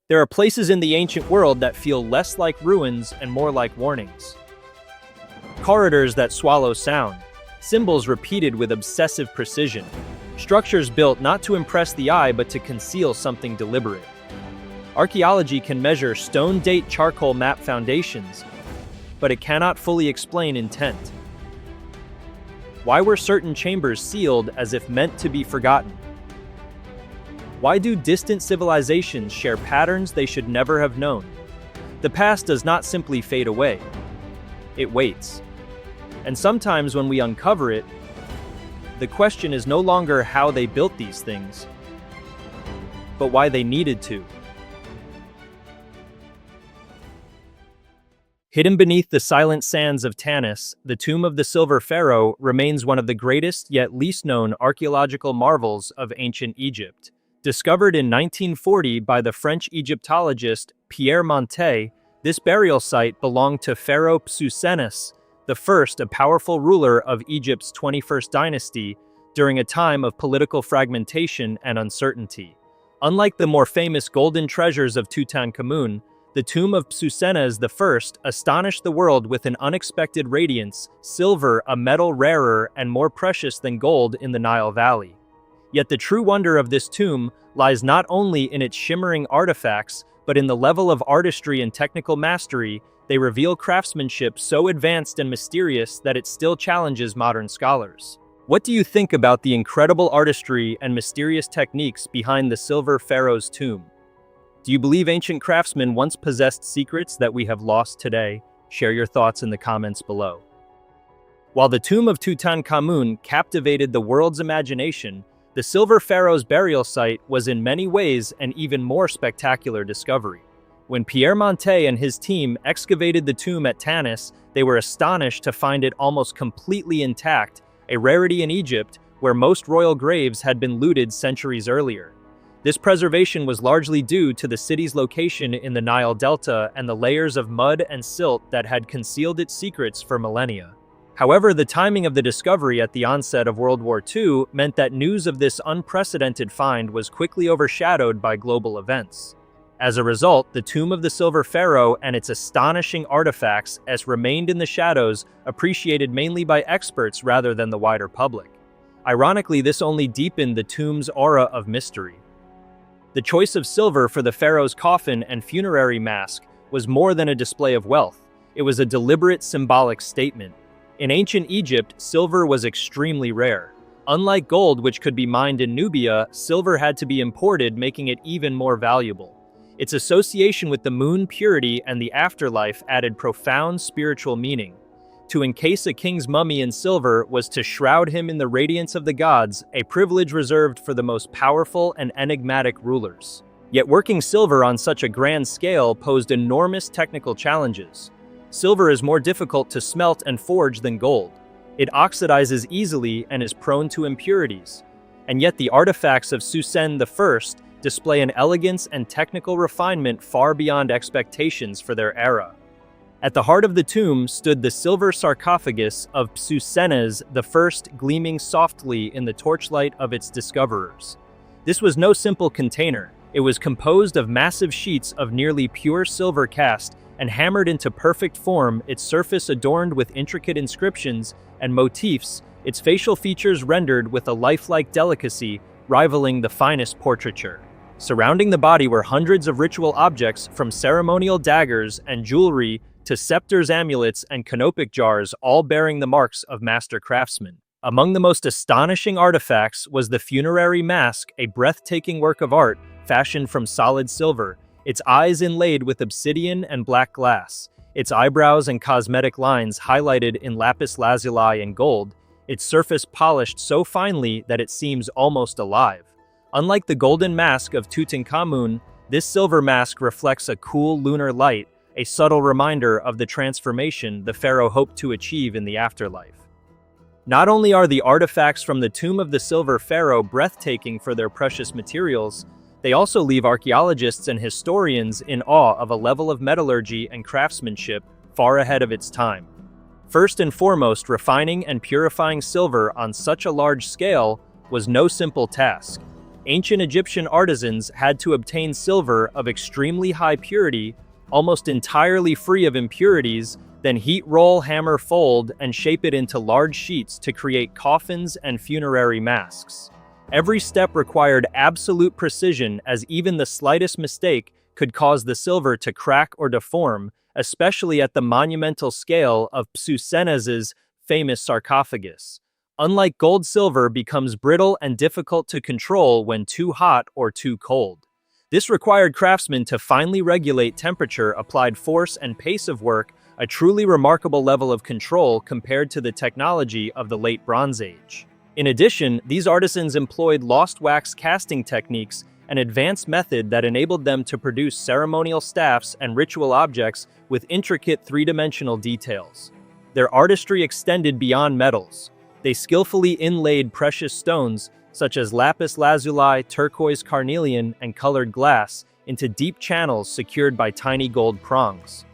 There are places in the ancient world that feel less like ruins and more like warnings. Corridors that swallow sound, symbols repeated with obsessive precision, structures built not to impress the eye but to conceal something deliberate. Archaeology can measure stone date charcoal map foundations, but it cannot fully explain intent. Why were certain chambers sealed as if meant to be forgotten? Why do distant civilizations share patterns they should never have known? The past does not simply fade away. It waits. And sometimes when we uncover it, the question is no longer how they built these things, but why they needed to. Hidden beneath the silent sands of Tanis, the tomb of the Silver Pharaoh remains one of the greatest yet least known archaeological marvels of ancient Egypt. Discovered in 1940 by the French Egyptologist Pierre Montet, this burial site belonged to Pharaoh Psusennes I, a powerful ruler of Egypt's 21st dynasty during a time of political fragmentation and uncertainty. Unlike the more famous golden treasures of Tutankhamun, the tomb of Psusennes I astonished the world with an unexpected radiance, silver, a metal rarer and more precious than gold in the Nile Valley. Yet the true wonder of this tomb lies not only in its shimmering artifacts, but in the level of artistry and technical mastery. They reveal craftsmanship so advanced and mysterious that it still challenges modern scholars. What do you think about the incredible artistry and mysterious techniques behind the Silver Pharaoh's tomb? Do you believe ancient craftsmen once possessed secrets that we have lost today? Share your thoughts in the comments below. While the tomb of Tutankhamun captivated the world's imagination, the Silver Pharaoh's burial site was in many ways an even more spectacular discovery. When Pierre Montet and his team excavated the tomb at Tanis, they were astonished to find it almost completely intact, a rarity in Egypt where most royal graves had been looted centuries earlier. This preservation was largely due to the city's location in the Nile Delta and the layers of mud and silt that had concealed its secrets for millennia. However, the timing of the discovery at the onset of World War II meant that news of this unprecedented find was quickly overshadowed by global events. As a result, the tomb of the Silver Pharaoh and its astonishing artifacts has remained in the shadows, appreciated mainly by experts rather than the wider public. Ironically, this only deepened the tomb's aura of mystery. The choice of silver for the pharaoh's coffin and funerary mask was more than a display of wealth. It was a deliberate symbolic statement. In ancient Egypt, silver was extremely rare. Unlike gold, which could be mined in Nubia, silver had to be imported, making it even more valuable. Its association with the moon, purity, and the afterlife added profound spiritual meaning. To encase a king's mummy in silver was to shroud him in the radiance of the gods, a privilege reserved for the most powerful and enigmatic rulers. Yet working silver on such a grand scale posed enormous technical challenges. Silver is more difficult to smelt and forge than gold. It oxidizes easily and is prone to impurities. And yet the artifacts of Psusennes I display an elegance and technical refinement far beyond expectations for their era. At the heart of the tomb stood the silver sarcophagus of Psusennes I, gleaming softly in the torchlight of its discoverers. This was no simple container. It was composed of massive sheets of nearly pure silver cast and hammered into perfect form, its surface adorned with intricate inscriptions and motifs, its facial features rendered with a lifelike delicacy rivaling the finest portraiture. Surrounding the body were hundreds of ritual objects, from ceremonial daggers and jewelry to scepters, amulets, and canopic jars, all bearing the marks of master craftsmen. Among the most astonishing artifacts was the funerary mask, a breathtaking work of art fashioned from solid silver, its eyes inlaid with obsidian and black glass, its eyebrows and cosmetic lines highlighted in lapis lazuli and gold, its surface polished so finely that it seems almost alive. Unlike the golden mask of Tutankhamun, this silver mask reflects a cool lunar light, a subtle reminder of the transformation the pharaoh hoped to achieve in the afterlife. Not only are the artifacts from the tomb of the Silver Pharaoh breathtaking for their precious materials, they also leave archaeologists and historians in awe of a level of metallurgy and craftsmanship far ahead of its time. First and foremost, refining and purifying silver on such a large scale was no simple task. Ancient Egyptian artisans had to obtain silver of extremely high purity, almost entirely free of impurities, then heat, roll, hammer, fold, and shape it into large sheets to create coffins and funerary masks. Every step required absolute precision, as even the slightest mistake could cause the silver to crack or deform, especially at the monumental scale of Psusennes's famous sarcophagus. Unlike gold, silver becomes brittle and difficult to control when too hot or too cold. This required craftsmen to finely regulate temperature, applied force, and pace of work, a truly remarkable level of control compared to the technology of the late Bronze Age. In addition, these artisans employed lost wax casting techniques, an advanced method that enabled them to produce ceremonial staffs and ritual objects with intricate three-dimensional details. Their artistry extended beyond metals. They skillfully inlaid precious stones, such as lapis lazuli, turquoise carnelian, and colored glass, into deep channels secured by tiny gold prongs.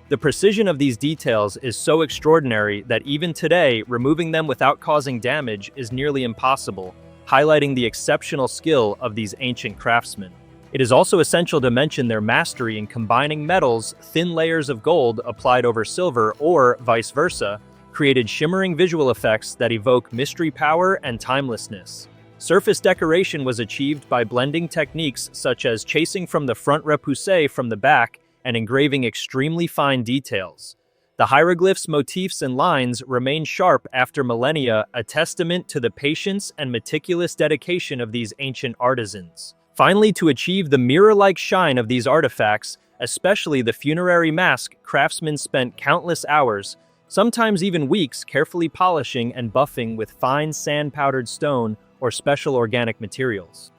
The precision of these details is so extraordinary that even today, removing them without causing damage is nearly impossible, highlighting the exceptional skill of these ancient craftsmen. It is also essential to mention their mastery in combining metals. Thin layers of gold applied over silver, or vice versa, created shimmering visual effects that evoke mystery, power, and timelessness. Surface decoration was achieved by blending techniques such as chasing from the front, repoussé from the back, and engraving extremely fine details. The hieroglyphs, motifs, and lines remain sharp after millennia, a testament to the patience and meticulous dedication of these ancient artisans. Finally, to achieve the mirror-like shine of these artifacts, especially the funerary mask, craftsmen spent countless hours, sometimes even weeks, carefully polishing and buffing with fine sand-powdered stone or special organic materials.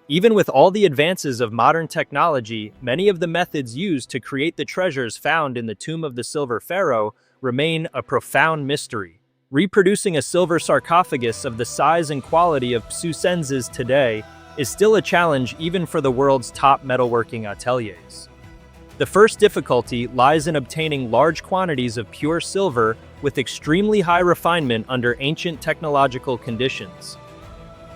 Even with all the advances of modern technology, many of the methods used to create the treasures found in the tomb of the silver pharaoh remain a profound mystery. Reproducing a silver sarcophagus of the size and quality of Psusennes's today is still a challenge even for the world's top metalworking ateliers. The first difficulty lies in obtaining large quantities of pure silver with extremely high refinement under ancient technological conditions.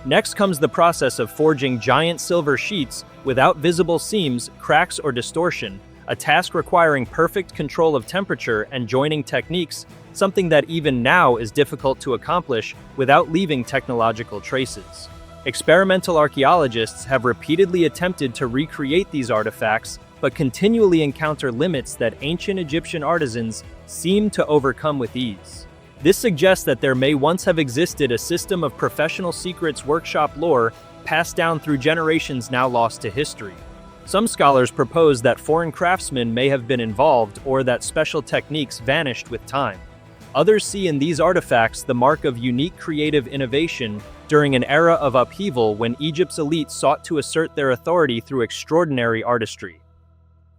Next comes the process of forging giant silver sheets without visible seams, cracks, or distortion, a task requiring perfect control of temperature and joining techniques, something that even now is difficult to accomplish without leaving technological traces. Experimental archaeologists have repeatedly attempted to recreate these artifacts, but continually encounter limits that ancient Egyptian artisans seem to overcome with ease. This suggests that there may once have existed a system of professional secrets workshop lore passed down through generations now lost to history. Some scholars propose that foreign craftsmen may have been involved or that special techniques vanished with time. Others see in these artifacts the mark of unique creative innovation during an era of upheaval when Egypt's elite sought to assert their authority through extraordinary artistry.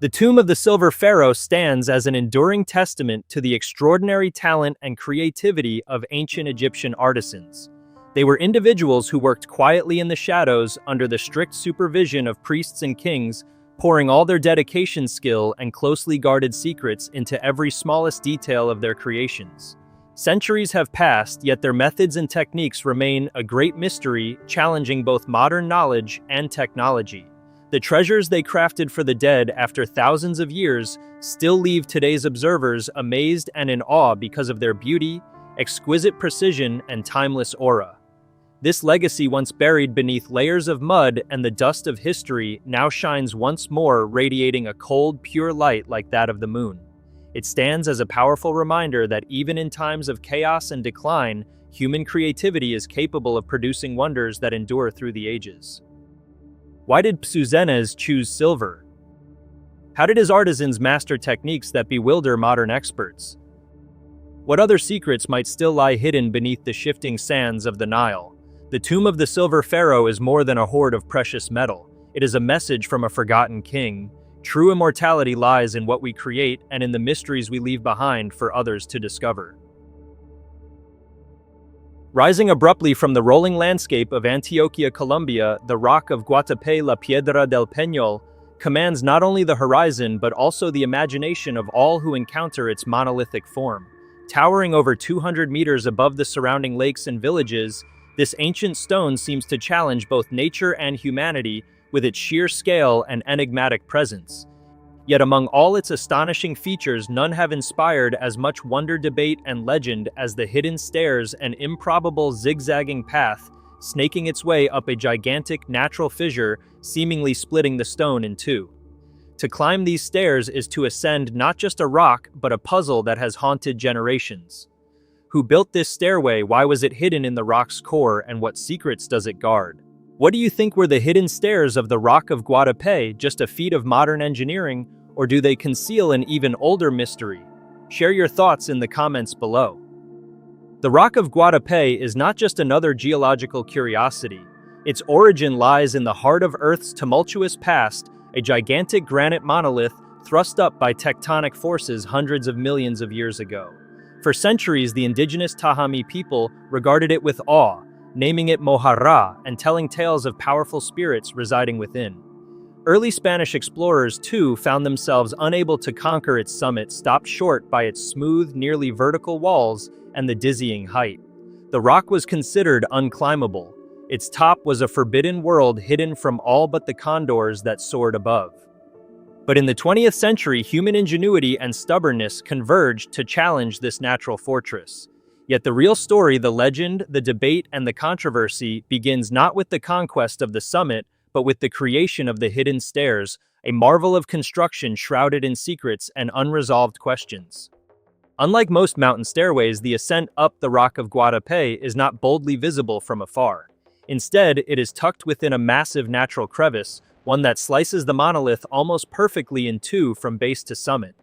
The tomb of the silver pharaoh stands as an enduring testament to the extraordinary talent and creativity of ancient Egyptian artisans. They were individuals who worked quietly in the shadows under the strict supervision of priests and kings, pouring all their dedication, skill, and closely guarded secrets into every smallest detail of their creations. Centuries have passed, yet their methods and techniques remain a great mystery, challenging both modern knowledge and technology. The treasures they crafted for the dead after thousands of years still leave today's observers amazed and in awe because of their beauty, exquisite precision, and timeless aura. This legacy, once buried beneath layers of mud and the dust of history, now shines once more, radiating a cold, pure light like that of the moon. It stands as a powerful reminder that even in times of chaos and decline, human creativity is capable of producing wonders that endure through the ages. Why did Psusennes choose silver? How did his artisans master techniques that bewilder modern experts? What other secrets might still lie hidden beneath the shifting sands of the Nile? The tomb of the silver pharaoh is more than a hoard of precious metal. It is a message from a forgotten king. True immortality lies in what we create and in the mysteries we leave behind for others to discover. Rising abruptly from the rolling landscape of Antioquia, Colombia, the rock of Guatapé, La Piedra del Peñol, commands not only the horizon but also the imagination of all who encounter its monolithic form. Towering over 200 meters above the surrounding lakes and villages, This ancient stone seems to challenge both nature and humanity with its sheer scale and enigmatic presence. Yet among all its astonishing features, none have inspired as much wonder, debate, and legend as the hidden stairs and improbable zigzagging path snaking its way up a gigantic natural fissure, seemingly splitting the stone in two. To climb these stairs is to ascend not just a rock, but a puzzle that has haunted generations. Who built this stairway? Why was it hidden in the rock's core? And what secrets does it guard? What do you think were the hidden stairs of the Rock of Guatapé, just a feat of modern engineering, or do they conceal an even older mystery? Share your thoughts in the comments below. The Rock of Guatapé is not just another geological curiosity. Its origin lies in the heart of Earth's tumultuous past, a gigantic granite monolith thrust up by tectonic forces hundreds of millions of years ago. For centuries, the indigenous Tahami people regarded it with awe, naming it Mojarra and telling tales of powerful spirits residing within. Early Spanish explorers, too, found themselves unable to conquer its summit, stopped short by its smooth, nearly vertical walls and the dizzying height. The rock was considered unclimbable. Its top was a forbidden world hidden from all but the condors that soared above. But in the 20th century, human ingenuity and stubbornness converged to challenge this natural fortress. Yet the real story, the legend, the debate, and the controversy begins not with the conquest of the summit, but with the creation of the hidden stairs, a marvel of construction shrouded in secrets and unresolved questions. Unlike most mountain stairways, the ascent up the Rock of Guatapé is not boldly visible from afar. Instead, it is tucked within a massive natural crevice, one that slices the monolith almost perfectly in two from base to summit.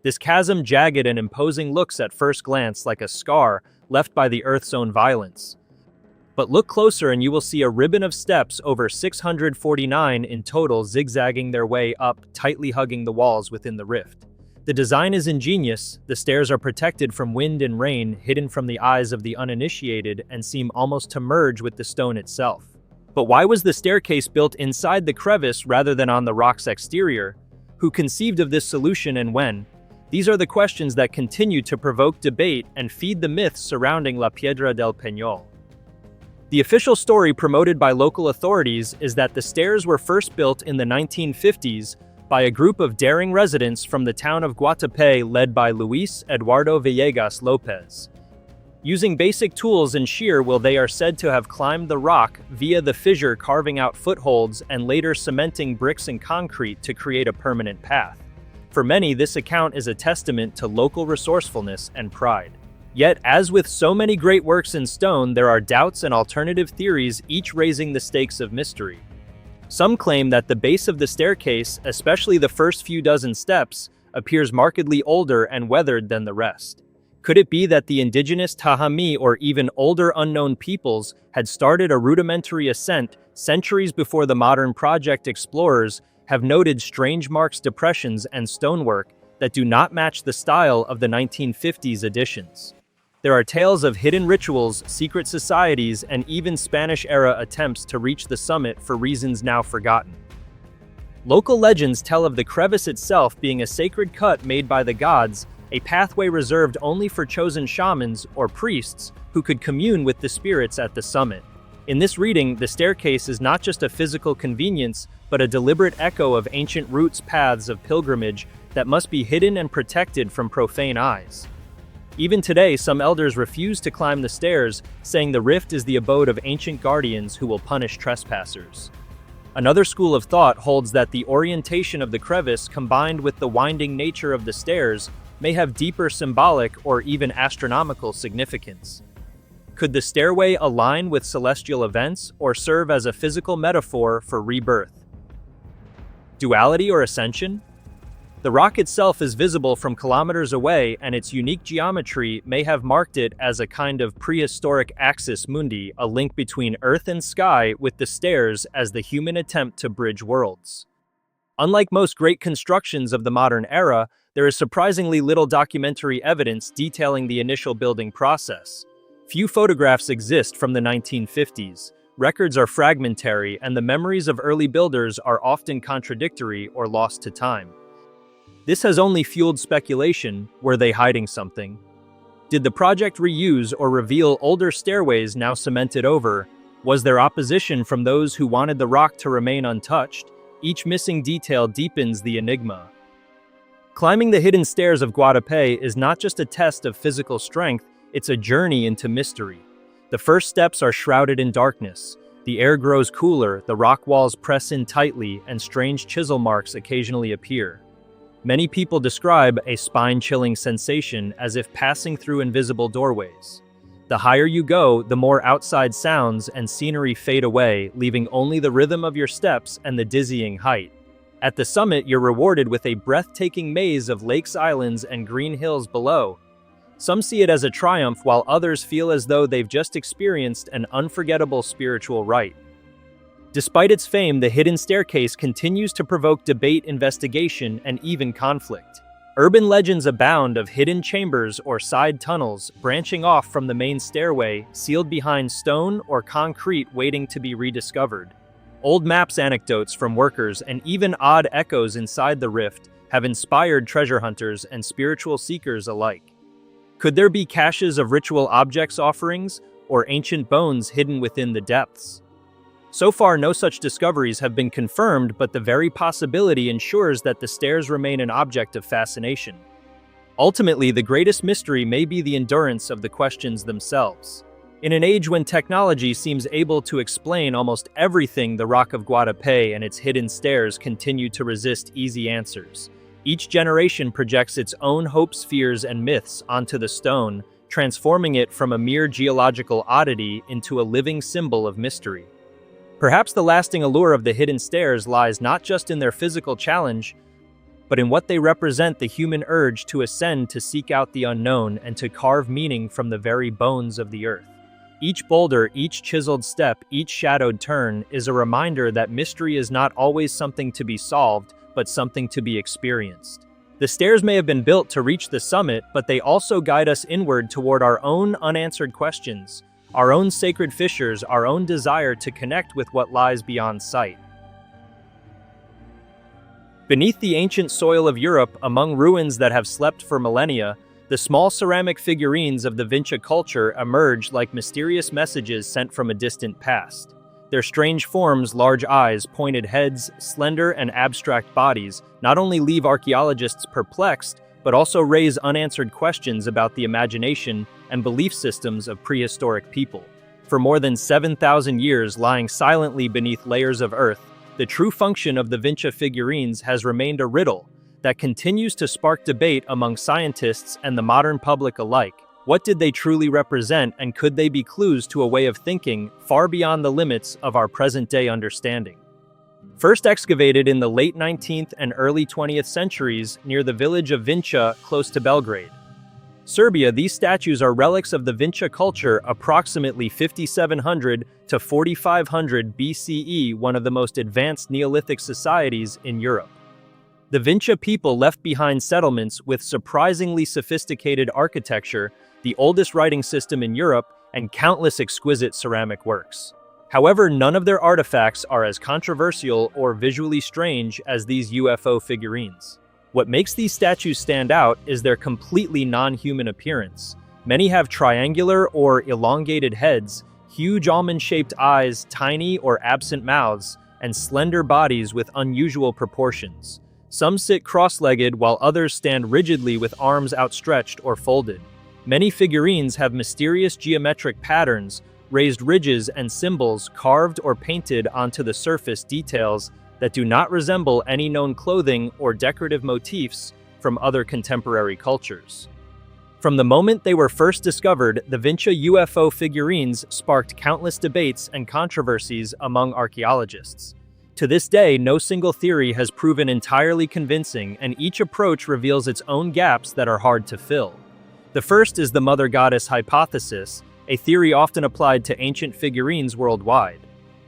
This chasm, jagged and imposing, looks at first glance like a scar left by the Earth's own violence. But look closer and you will see a ribbon of steps, over 649 in total, zigzagging their way up, tightly hugging the walls within the rift. The design is ingenious. The stairs are protected from wind and rain, hidden from the eyes of the uninitiated, and seem almost to merge with the stone itself. But why was the staircase built inside the crevice rather than on the rock's exterior? Who conceived of this solution and when? These are the questions that continue to provoke debate and feed the myths surrounding La Piedra del Peñol. The official story promoted by local authorities is that the stairs were first built in the 1950s by a group of daring residents from the town of Guatapé led by Luis Eduardo Villegas Lopez. Using basic tools and sheer will, they are said to have climbed the rock via the fissure, carving out footholds and later cementing bricks and concrete to create a permanent path. For many, this account is a testament to local resourcefulness and pride. Yet, as with so many great works in stone, there are doubts and alternative theories, each raising the stakes of mystery. Some claim that the base of the staircase, especially the first few dozen steps, appears markedly older and weathered than the rest. Could it be that the indigenous Tahami or even older unknown peoples had started a rudimentary ascent centuries before the modern project? Explorers have noted strange marks, depressions, and stonework that do not match the style of the 1950s additions. There are tales of hidden rituals, secret societies, and even Spanish-era attempts to reach the summit for reasons now forgotten. Local legends tell of the crevice itself being a sacred cut made by the gods, a pathway reserved only for chosen shamans or priests who could commune with the spirits at the summit. In this reading, the staircase is not just a physical convenience, but a deliberate echo of ancient roots, paths of pilgrimage that must be hidden and protected from profane eyes. Even today, some elders refuse to climb the stairs, saying the rift is the abode of ancient guardians who will punish trespassers. Another school of thought holds that the orientation of the crevice, combined with the winding nature of the stairs, may have deeper symbolic or even astronomical significance. Could the stairway align with celestial events or serve as a physical metaphor for rebirth? Duality or ascension? The rock itself is visible from kilometers away, and its unique geometry may have marked it as a kind of prehistoric axis mundi, a link between earth and sky, with the stairs as the human attempt to bridge worlds. Unlike most great constructions of the modern era, there is surprisingly little documentary evidence detailing the initial building process. Few photographs exist from the 1950s. Records are fragmentary, and the memories of early builders are often contradictory or lost to time. This has only fueled speculation. Were they hiding something? Did the project reuse or reveal older stairways now cemented over? Was there opposition from those who wanted the rock to remain untouched? Each missing detail deepens the enigma. Climbing the hidden stairs of Guatapé is not just a test of physical strength, it's a journey into mystery. The first steps are shrouded in darkness. The air grows cooler, the rock walls press in tightly, and strange chisel marks occasionally appear. Many people describe a spine-chilling sensation as if passing through invisible doorways. The higher you go, the more outside sounds and scenery fade away, leaving only the rhythm of your steps and the dizzying height. At the summit, you're rewarded with a breathtaking maze of lakes, islands, and green hills below. Some see it as a triumph, while others feel as though they've just experienced an unforgettable spiritual rite. Despite its fame, the hidden staircase continues to provoke debate, investigation, and even conflict. Urban legends abound of hidden chambers or side tunnels branching off from the main stairway, sealed behind stone or concrete waiting to be rediscovered. Old maps, anecdotes from workers, and even odd echoes inside the rift have inspired treasure hunters and spiritual seekers alike. Could there be caches of ritual objects, offerings, or ancient bones hidden within the depths? So far, no such discoveries have been confirmed, but the very possibility ensures that the stairs remain an object of fascination. Ultimately, the greatest mystery may be the endurance of the questions themselves. In an age when technology seems able to explain almost everything, the Rock of Guatapé and its hidden stairs continue to resist easy answers. Each generation projects its own hopes, fears, and myths onto the stone, transforming it from a mere geological oddity into a living symbol of mystery. Perhaps the lasting allure of the hidden stairs lies not just in their physical challenge, but in what they represent: the human urge to ascend, to seek out the unknown, and to carve meaning from the very bones of the earth. Each boulder, each chiseled step, each shadowed turn is a reminder that mystery is not always something to be solved, but something to be experienced. The stairs may have been built to reach the summit, but they also guide us inward toward our own unanswered questions, our own sacred fissures, our own desire to connect with what lies beyond sight. Beneath the ancient soil of Europe, among ruins that have slept for millennia, the small ceramic figurines of the Vinca culture emerge like mysterious messages sent from a distant past. Their strange forms, large eyes, pointed heads, slender and abstract bodies, not only leave archaeologists perplexed, but also raise unanswered questions about the imagination and belief systems of prehistoric people. For more than 7,000 years, lying silently beneath layers of earth, the true function of the Vinca figurines has remained a riddle that continues to spark debate among scientists and the modern public alike. What did they truly represent, and could they be clues to a way of thinking far beyond the limits of our present-day understanding? First excavated in the late 19th and early 20th centuries near the village of Vinca, close to Belgrade, Serbia, these statues are relics of the Vinca culture approximately 5700 to 4500 BCE, one of the most advanced Neolithic societies in Europe. The Vinca people left behind settlements with surprisingly sophisticated architecture, the oldest writing system in Europe, and countless exquisite ceramic works. However, none of their artifacts are as controversial or visually strange as these UFO figurines. What makes these statues stand out is their completely non-human appearance. Many have triangular or elongated heads, huge almond-shaped eyes, tiny or absent mouths, and slender bodies with unusual proportions. Some sit cross-legged while others stand rigidly with arms outstretched or folded. Many figurines have mysterious geometric patterns, raised ridges, and symbols carved or painted onto the surface, details that do not resemble any known clothing or decorative motifs from other contemporary cultures. From the moment they were first discovered, the Vinca UFO figurines sparked countless debates and controversies among archaeologists. To this day, no single theory has proven entirely convincing, and each approach reveals its own gaps that are hard to fill. The first is the mother goddess hypothesis, a theory often applied to ancient figurines worldwide.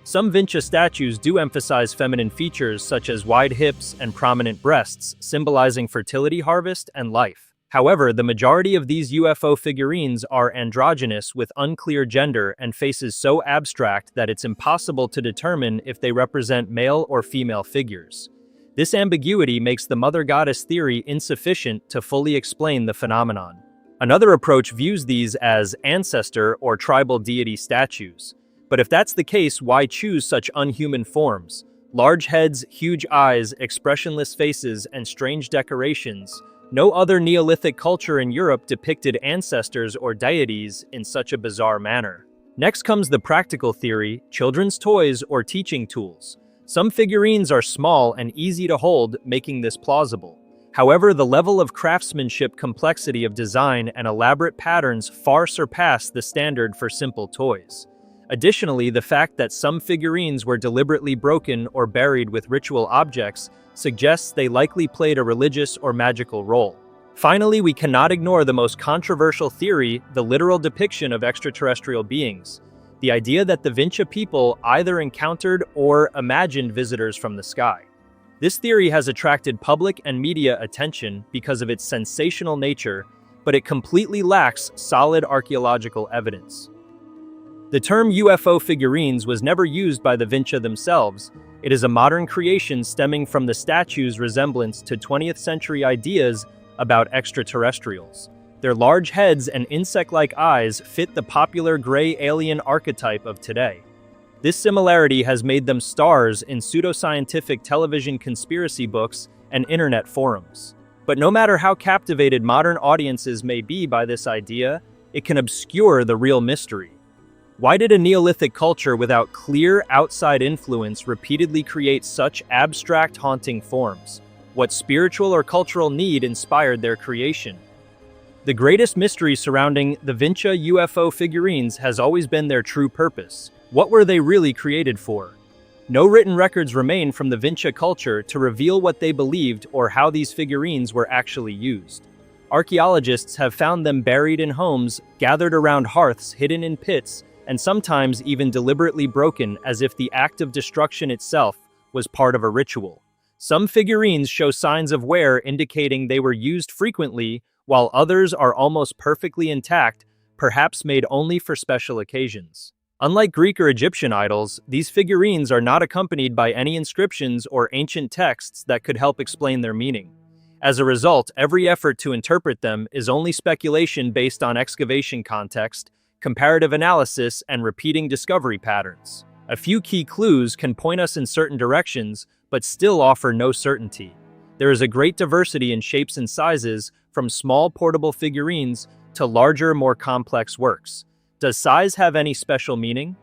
Some Vinca statues do emphasize feminine features such as wide hips and prominent breasts, symbolizing fertility, harvest, and life. However, the majority of these UFO figurines are androgynous with unclear gender and faces so abstract that it's impossible to determine if they represent male or female figures. This ambiguity makes the mother goddess theory insufficient to fully explain the phenomenon. Another approach views these as ancestor or tribal deity statues. But if that's the case, why choose such unhuman forms? Large heads, huge eyes, expressionless faces, and strange decorations. No other Neolithic culture in Europe depicted ancestors or deities in such a bizarre manner. Next comes the practical theory, children's toys or teaching tools. Some figurines are small and easy to hold, making this plausible. However, the level of craftsmanship, complexity of design, and elaborate patterns far surpass the standard for simple toys. Additionally, the fact that some figurines were deliberately broken or buried with ritual objects suggests they likely played a religious or magical role. Finally, we cannot ignore the most controversial theory, the literal depiction of extraterrestrial beings. The idea that the Vinca people either encountered or imagined visitors from the sky. This theory has attracted public and media attention because of its sensational nature, but it completely lacks solid archaeological evidence. The term UFO figurines was never used by the Vinca themselves. It is a modern creation stemming from the statue's resemblance to 20th century ideas about extraterrestrials. Their large heads and insect-like eyes fit the popular gray alien archetype of today. This similarity has made them stars in pseudoscientific television conspiracy books and internet forums. But no matter how captivated modern audiences may be by this idea, it can obscure the real mystery. Why did a Neolithic culture without clear outside influence repeatedly create such abstract, haunting forms? What spiritual or cultural need inspired their creation? The greatest mystery surrounding the Vinca UFO figurines has always been their true purpose. What were they really created for? No written records remain from the Vinca culture to reveal what they believed or how these figurines were actually used. Archaeologists have found them buried in homes, gathered around hearths, hidden in pits, and sometimes even deliberately broken as if the act of destruction itself was part of a ritual. Some figurines show signs of wear indicating they were used frequently, while others are almost perfectly intact, perhaps made only for special occasions. Unlike Greek or Egyptian idols, these figurines are not accompanied by any inscriptions or ancient texts that could help explain their meaning. As a result, every effort to interpret them is only speculation based on excavation context, comparative analysis, and repeating discovery patterns. A few key clues can point us in certain directions, but still offer no certainty. There is a great diversity in shapes and sizes, from small portable figurines to larger, more complex works. Does size have any special meaning?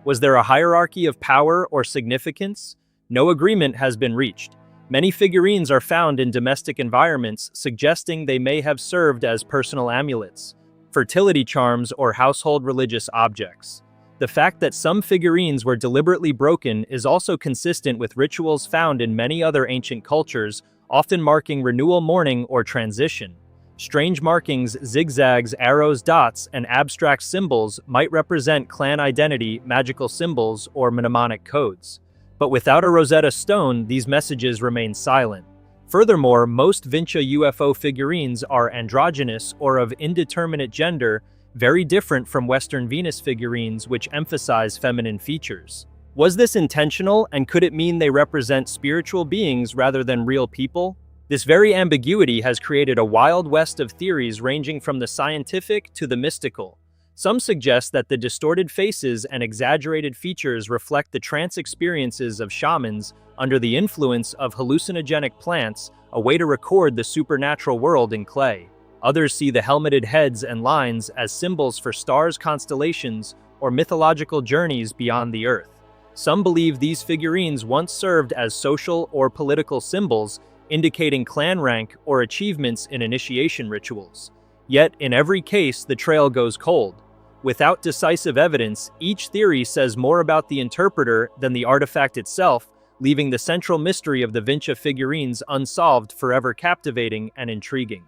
Was there a hierarchy of power or significance? No agreement has been reached. Many figurines are found in domestic environments, suggesting they may have served as personal amulets, fertility charms, or household religious objects. The fact that some figurines were deliberately broken is also consistent with rituals found in many other ancient cultures, often marking renewal, mourning, or transition. Strange markings, zigzags, arrows, dots, and abstract symbols might represent clan identity, magical symbols, or mnemonic codes. But without a Rosetta Stone, these messages remain silent. Furthermore, most Vinca UFO figurines are androgynous or of indeterminate gender, very different from Western Venus figurines, which emphasize feminine features. Was this intentional, and could it mean they represent spiritual beings rather than real people? This very ambiguity has created a wild west of theories ranging from the scientific to the mystical. Some suggest that the distorted faces and exaggerated features reflect the trance experiences of shamans under the influence of hallucinogenic plants, a way to record the supernatural world in clay. Others see the helmeted heads and lines as symbols for stars, constellations, or mythological journeys beyond the earth. Some believe these figurines once served as social or political symbols, indicating clan rank or achievements in initiation rituals. Yet, in every case, the trail goes cold. Without decisive evidence, each theory says more about the interpreter than the artifact itself, leaving the central mystery of the Vinca figurines unsolved, forever captivating and intriguing.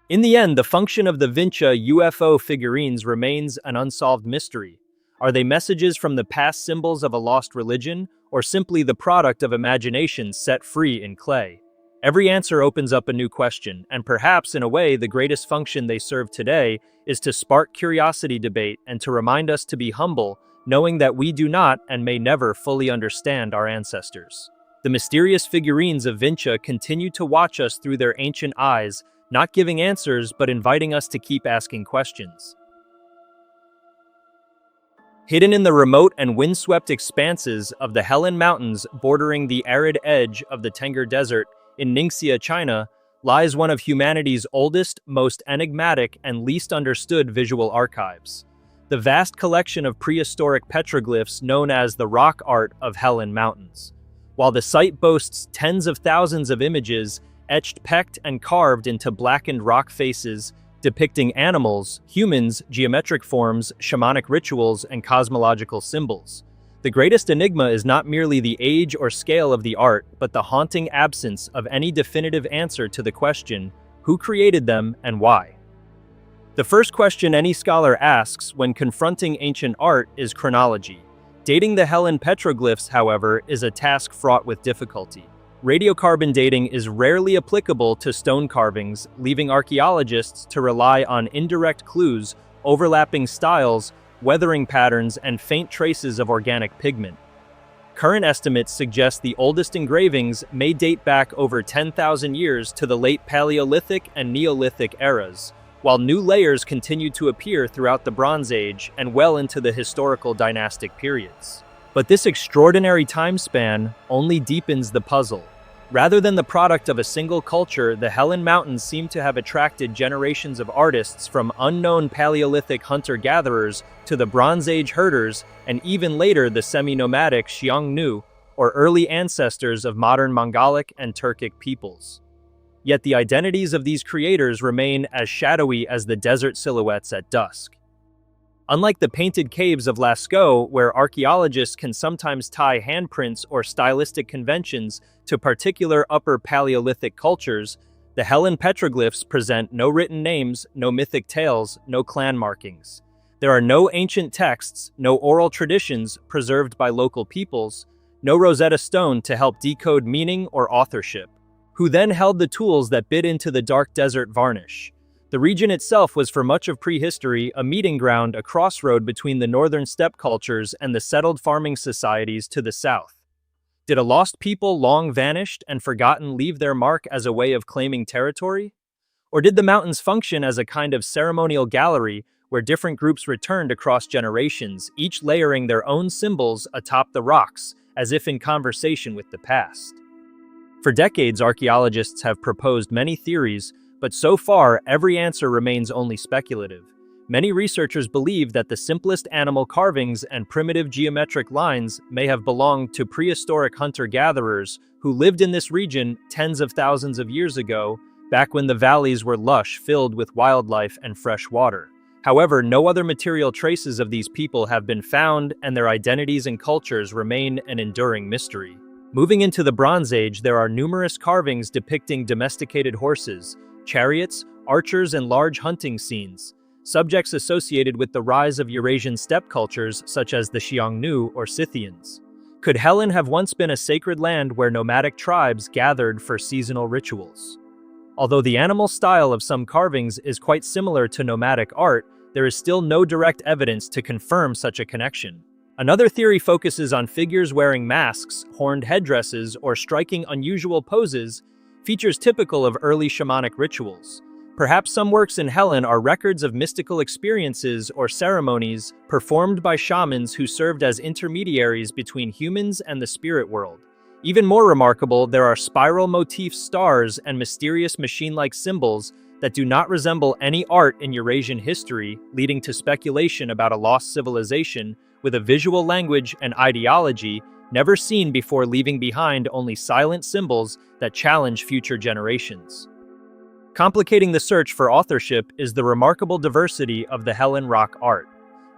In the end, the function of the Vinca UFO figurines remains an unsolved mystery. Are they messages from the past, symbols of a lost religion, or simply the product of imagination set free in clay? Every answer opens up a new question, and perhaps, in a way, the greatest function they serve today is to spark curiosity, debate, and to remind us to be humble, knowing that we do not and may never fully understand our ancestors. The mysterious figurines of Vinca continue to watch us through their ancient eyes, not giving answers but inviting us to keep asking questions. Hidden in the remote and windswept expanses of the Helan Mountains bordering the arid edge of the Tengger Desert in Ningxia, China, lies one of humanity's oldest, most enigmatic, and least understood visual archives. The vast collection of prehistoric petroglyphs known as the rock art of Helan Mountains. While the site boasts tens of thousands of images etched, pecked, and carved into blackened rock faces, depicting animals, humans, geometric forms, shamanic rituals, and cosmological symbols. The greatest enigma is not merely the age or scale of the art, but the haunting absence of any definitive answer to the question, who created them and why? The first question any scholar asks when confronting ancient art is chronology. Dating the Helan petroglyphs, however, is a task fraught with difficulty. Radiocarbon dating is rarely applicable to stone carvings, leaving archaeologists to rely on indirect clues, overlapping styles, weathering patterns, and faint traces of organic pigment. Current estimates suggest the oldest engravings may date back over 10,000 years to the late Paleolithic and Neolithic eras, while new layers continue to appear throughout the Bronze Age and well into the historical dynastic periods. But this extraordinary time span only deepens the puzzle. Rather than the product of a single culture, the Helan Mountains seem to have attracted generations of artists from unknown Paleolithic hunter-gatherers to the Bronze Age herders and even later the semi-nomadic Xiongnu, or early ancestors of modern Mongolic and Turkic peoples. Yet the identities of these creators remain as shadowy as the desert silhouettes at dusk. Unlike the painted caves of Lascaux, where archaeologists can sometimes tie handprints or stylistic conventions to particular Upper Paleolithic cultures, the Helan petroglyphs present no written names, no mythic tales, no clan markings. There are no ancient texts, no oral traditions preserved by local peoples, no Rosetta Stone to help decode meaning or authorship. Who then held the tools that bit into the dark desert varnish? The region itself was for much of prehistory a meeting ground, a crossroad between the northern steppe cultures and the settled farming societies to the south. Did a lost people long vanished and forgotten leave their mark as a way of claiming territory? Or did the mountains function as a kind of ceremonial gallery where different groups returned across generations, each layering their own symbols atop the rocks, as if in conversation with the past? For decades, archaeologists have proposed many theories, but so far, every answer remains only speculative. Many researchers believe that the simplest animal carvings and primitive geometric lines may have belonged to prehistoric hunter-gatherers who lived in this region tens of thousands of years ago, back when the valleys were lush, filled with wildlife and fresh water. However, no other material traces of these people have been found, and their identities and cultures remain an enduring mystery. Moving into the Bronze Age, there are numerous carvings depicting domesticated horses, chariots, archers, and large hunting scenes, subjects associated with the rise of Eurasian steppe cultures such as the Xiongnu or Scythians. Could Helan have once been a sacred land where nomadic tribes gathered for seasonal rituals? Although the animal style of some carvings is quite similar to nomadic art, there is still no direct evidence to confirm such a connection. Another theory focuses on figures wearing masks, horned headdresses, or striking unusual poses, features typical of early shamanic rituals. Perhaps some works in Helan are records of mystical experiences or ceremonies performed by shamans who served as intermediaries between humans and the spirit world. Even more remarkable, there are spiral motif stars and mysterious machine-like symbols that do not resemble any art in Eurasian history, leading to speculation about a lost civilization with a visual language and ideology never seen before, leaving behind only silent symbols that challenge future generations. Complicating the search for authorship is the remarkable diversity of the Helan rock art.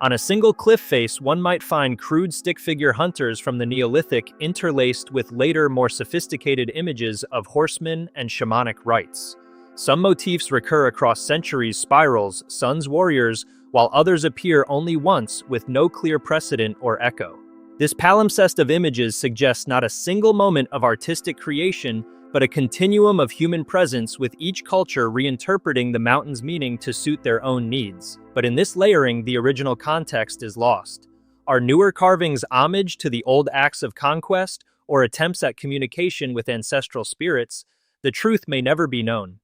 On a single cliff face, one might find crude stick figure hunters from the Neolithic interlaced with later, more sophisticated images of horsemen and shamanic rites. Some motifs recur across centuries, spirals, sons warriors, while others appear only once with no clear precedent or echo. This palimpsest of images suggests not a single moment of artistic creation, but a continuum of human presence, with each culture reinterpreting the mountain's meaning to suit their own needs. But in this layering, the original context is lost. Are newer carvings homage to the old acts of conquest or attempts at communication with ancestral spirits? The truth may never be known.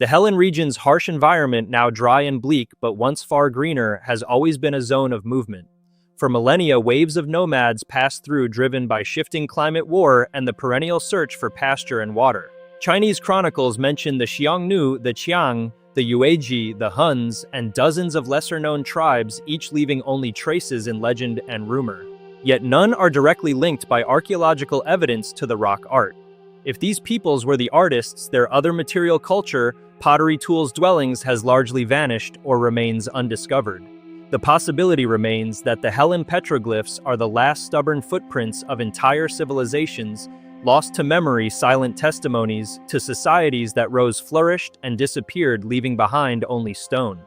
The Helan region's harsh environment, now dry and bleak but once far greener, has always been a zone of movement. For millennia, waves of nomads passed through, driven by shifting climate, war, and the perennial search for pasture and water. Chinese chronicles mention the Xiongnu, the Qiang, the Yuezhi, the Huns, and dozens of lesser-known tribes, each leaving only traces in legend and rumor. Yet none are directly linked by archaeological evidence to the rock art. If these peoples were the artists, their other material culture, pottery tools dwellings, has largely vanished or remains undiscovered. The possibility remains that the Helan petroglyphs are the last stubborn footprints of entire civilizations, lost to memory, silent testimonies to societies that rose, flourished, and disappeared, leaving behind only stone.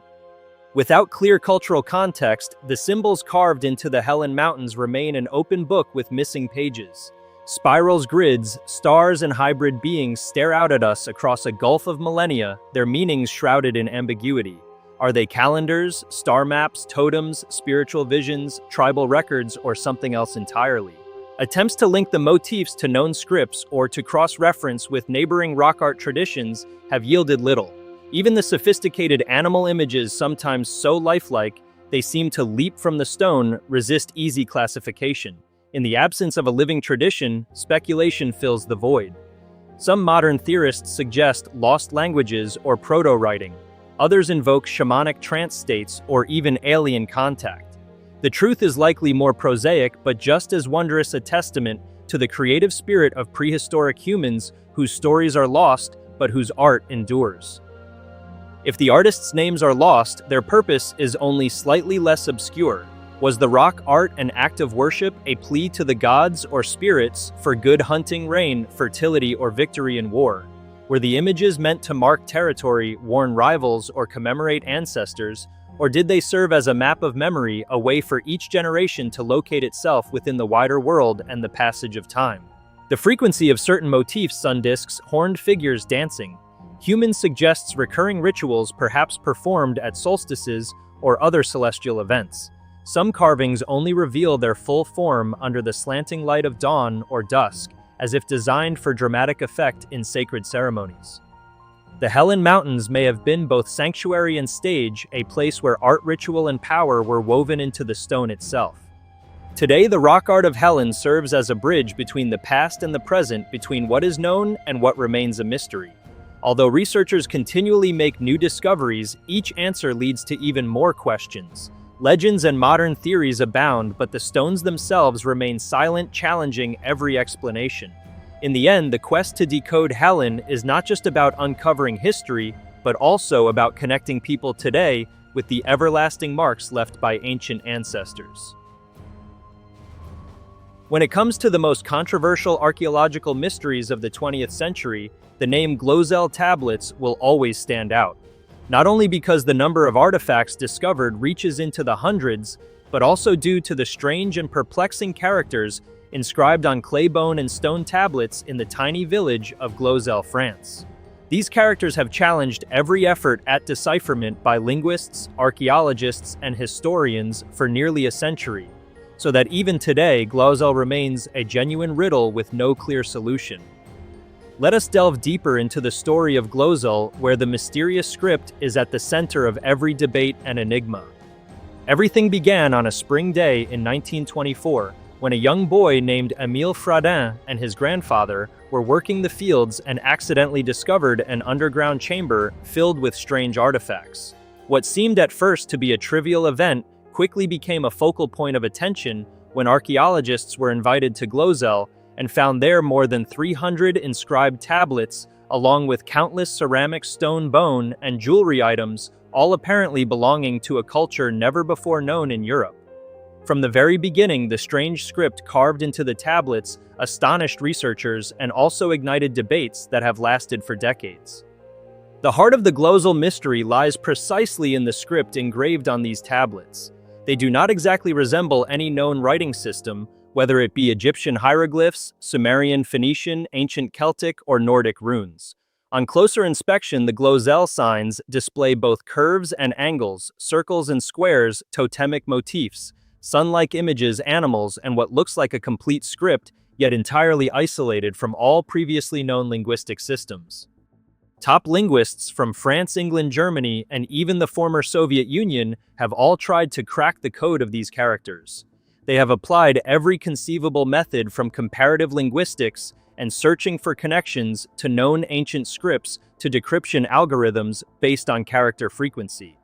Without clear cultural context, the symbols carved into the Helan mountains remain an open book with missing pages. Spirals, grids, stars, and hybrid beings stare out at us across a gulf of millennia, their meanings shrouded in ambiguity. Are they calendars, star maps, totems, spiritual visions, tribal records, or something else entirely? Attempts to link the motifs to known scripts or to cross-reference with neighboring rock art traditions have yielded little. Even the sophisticated animal images, sometimes so lifelike they seem to leap from the stone, resist easy classification. In the absence of a living tradition, speculation fills the void. Some modern theorists suggest lost languages or proto-writing. Others invoke shamanic trance states or even alien contact. The truth is likely more prosaic, but just as wondrous, a testament to the creative spirit of prehistoric humans whose stories are lost but whose art endures. If the artists' names are lost, their purpose is only slightly less obscure. Was the rock art an act of worship, a plea to the gods or spirits for good hunting, rain, fertility, or victory in war? Were the images meant to mark territory, warn rivals, or commemorate ancestors? Or did they serve as a map of memory, a way for each generation to locate itself within the wider world and the passage of time? The frequency of certain motifs, sun discs, horned figures dancing, humans, suggests recurring rituals perhaps performed at solstices or other celestial events. Some carvings only reveal their full form under the slanting light of dawn or dusk, as if designed for dramatic effect in sacred ceremonies. The Helan Mountains may have been both sanctuary and stage, a place where art, ritual, and power were woven into the stone itself. Today, the rock art of Helan serves as a bridge between the past and the present, between what is known and what remains a mystery. Although researchers continually make new discoveries, each answer leads to even more questions. Legends and modern theories abound, but the stones themselves remain silent, challenging every explanation. In the end, the quest to decode Helan is not just about uncovering history, but also about connecting people today with the everlasting marks left by ancient ancestors. When it comes to the most controversial archaeological mysteries of the 20th century, the name Glozel tablets will always stand out. Not only because the number of artifacts discovered reaches into the hundreds, but also due to the strange and perplexing characters inscribed on clay, bone, and stone tablets in the tiny village of Glozel, France. These characters have challenged every effort at decipherment by linguists, archaeologists, and historians for nearly a century, so that even today, Glozel remains a genuine riddle with no clear solution. Let us delve deeper into the story of Glozel, where the mysterious script is at the center of every debate and enigma. Everything began on a spring day in 1924, when a young boy named Émile Fradin and his grandfather were working the fields and accidentally discovered an underground chamber filled with strange artifacts. What seemed at first to be a trivial event quickly became a focal point of attention when archaeologists were invited to Glozel and found there more than 300 inscribed tablets, along with countless ceramic, stone, bone, and jewelry items, all apparently belonging to a culture never before known in Europe. From the very beginning, the strange script carved into the tablets astonished researchers and also ignited debates that have lasted for decades. The heart of the Glozel mystery lies precisely in the script engraved on these tablets. They do not exactly resemble any known writing system, whether it be Egyptian hieroglyphs, Sumerian, Phoenician, ancient Celtic, or Nordic runes. On closer inspection, the Glozel signs display both curves and angles, circles and squares, totemic motifs, sun-like images, animals, and what looks like a complete script, yet entirely isolated from all previously known linguistic systems. Top linguists from France, England, Germany, and even the former Soviet Union have all tried to crack the code of these characters. They have applied every conceivable method from comparative linguistics and searching for connections to known ancient scripts to decryption algorithms based on character frequency.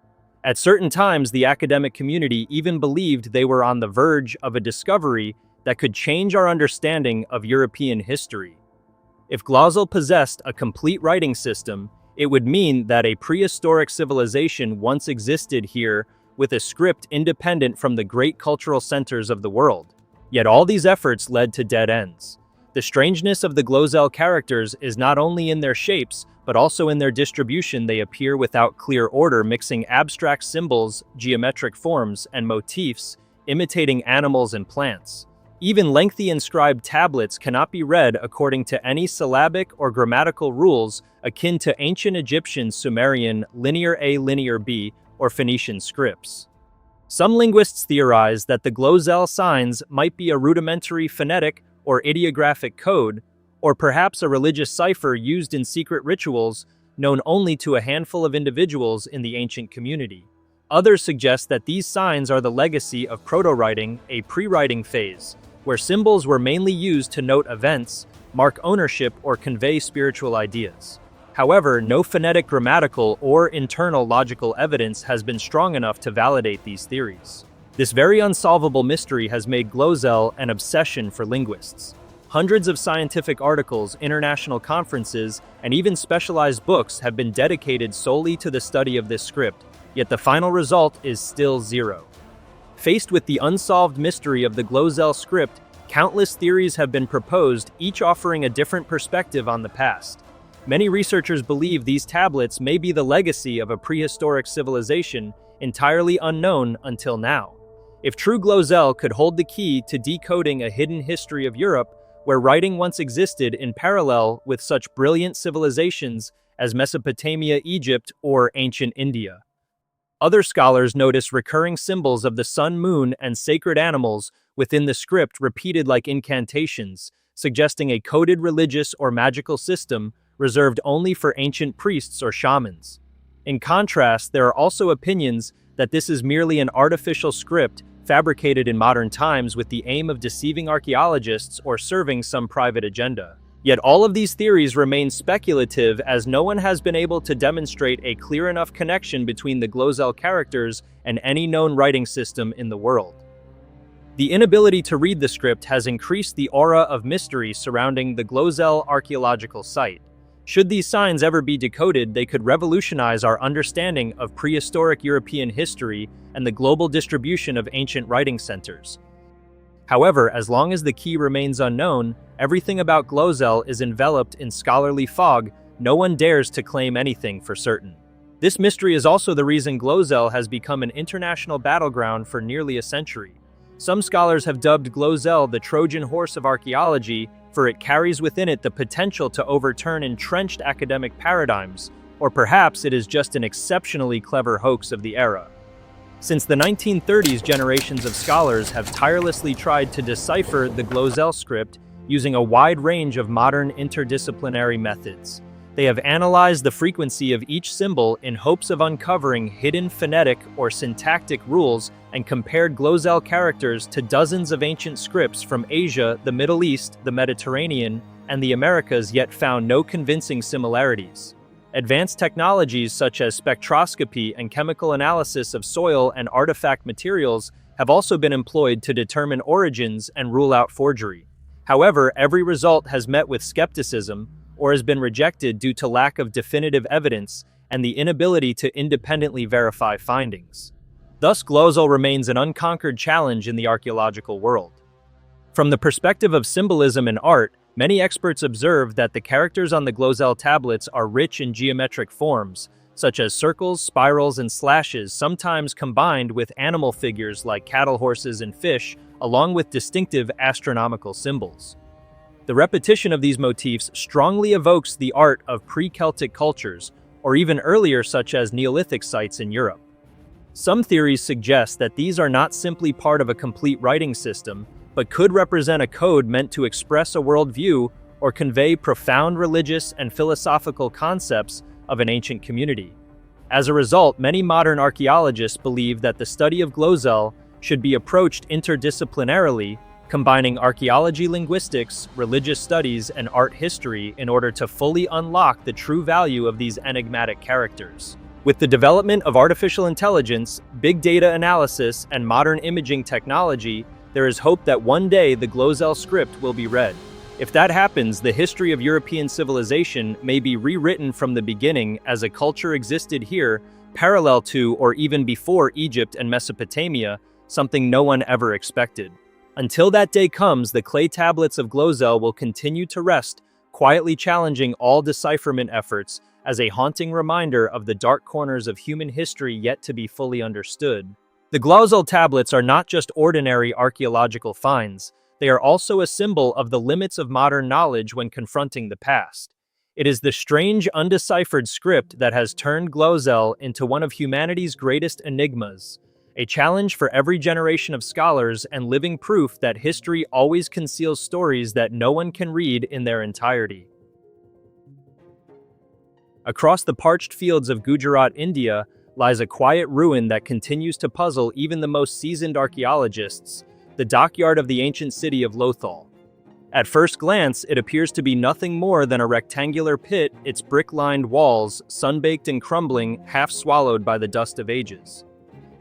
At certain times, the academic community even believed they were on the verge of a discovery that could change our understanding of European history. If Glozel possessed a complete writing system, it would mean that a prehistoric civilization once existed here with a script independent from the great cultural centers of the world. Yet all these efforts led to dead ends. The strangeness of the Glozel characters is not only in their shapes, but also in their distribution. They appear without clear order, mixing abstract symbols, geometric forms, and motifs, imitating animals and plants. Even lengthy inscribed tablets cannot be read according to any syllabic or grammatical rules akin to ancient Egyptian, Sumerian, Linear A, Linear B, or Phoenician scripts. Some linguists theorize that the Glozel signs might be a rudimentary phonetic or ideographic code, or perhaps a religious cipher used in secret rituals known only to a handful of individuals in the ancient community. Others suggest that these signs are the legacy of proto-writing, a pre-writing phase, where symbols were mainly used to note events, mark ownership, or convey spiritual ideas. However, no phonetic, grammatical, or internal logical evidence has been strong enough to validate these theories. This very unsolvable mystery has made Glozel an obsession for linguists. Hundreds of scientific articles, international conferences, and even specialized books have been dedicated solely to the study of this script, yet the final result is still zero. Faced with the unsolved mystery of the Glozel script, countless theories have been proposed, each offering a different perspective on the past. Many researchers believe these tablets may be the legacy of a prehistoric civilization entirely unknown until now. If true, Glozel could hold the key to decoding a hidden history of Europe, where writing once existed in parallel with such brilliant civilizations as Mesopotamia, Egypt, or ancient India. Other scholars notice recurring symbols of the sun, moon, and sacred animals within the script repeated like incantations, suggesting a coded religious or magical system reserved only for ancient priests or shamans. In contrast, there are also opinions that this is merely an artificial script fabricated in modern times with the aim of deceiving archaeologists or serving some private agenda. Yet all of these theories remain speculative, as no one has been able to demonstrate a clear enough connection between the Glozel characters and any known writing system in the world. The inability to read the script has increased the aura of mystery surrounding the Glozel archaeological site. Should these signs ever be decoded, they could revolutionize our understanding of prehistoric European history and the global distribution of ancient writing centers. However, as long as the key remains unknown, everything about Glozel is enveloped in scholarly fog. No one dares to claim anything for certain. This mystery is also the reason Glozel has become an international battleground for nearly a century. Some scholars have dubbed Glozel the Trojan horse of archaeology, for it carries within it the potential to overturn entrenched academic paradigms, or perhaps it is just an exceptionally clever hoax of the era. Since the 1930s, generations of scholars have tirelessly tried to decipher the Glozel script using a wide range of modern interdisciplinary methods. They have analyzed the frequency of each symbol in hopes of uncovering hidden phonetic or syntactic rules and compared Glozel characters to dozens of ancient scripts from Asia, the Middle East, the Mediterranean, and the Americas, yet found no convincing similarities. Advanced technologies such as spectroscopy and chemical analysis of soil and artifact materials have also been employed to determine origins and rule out forgery. However, every result has met with skepticism or has been rejected due to lack of definitive evidence and the inability to independently verify findings. Thus, Glozel remains an unconquered challenge in the archaeological world. From the perspective of symbolism and art, many experts observe that the characters on the Glozel tablets are rich in geometric forms, such as circles, spirals, and slashes, sometimes combined with animal figures like cattle, horses, and fish, along with distinctive astronomical symbols. The repetition of these motifs strongly evokes the art of pre-Celtic cultures, or even earlier, such as Neolithic sites in Europe. Some theories suggest that these are not simply part of a complete writing system, but could represent a code meant to express a worldview or convey profound religious and philosophical concepts of an ancient community. As a result, many modern archaeologists believe that the study of Glozel should be approached interdisciplinarily, combining archaeology, linguistics, religious studies, and art history in order to fully unlock the true value of these enigmatic characters. With the development of artificial intelligence, big data analysis, and modern imaging technology, there is hope that one day the Glozel script will be read. If that happens, the history of European civilization may be rewritten from the beginning as a culture existed here, parallel to or even before Egypt and Mesopotamia, something no one ever expected. Until that day comes, the clay tablets of Glozel will continue to rest, quietly challenging all decipherment efforts as a haunting reminder of the dark corners of human history yet to be fully understood. The Glozel tablets are not just ordinary archaeological finds, they are also a symbol of the limits of modern knowledge when confronting the past. It is the strange, undeciphered script that has turned Glozel into one of humanity's greatest enigmas, a challenge for every generation of scholars and living proof that history always conceals stories that no one can read in their entirety. Across the parched fields of Gujarat, India, lies a quiet ruin that continues to puzzle even the most seasoned archaeologists, the dockyard of the ancient city of Lothal. At first glance, it appears to be nothing more than a rectangular pit, its brick-lined walls, sun-baked and crumbling, half swallowed by the dust of ages.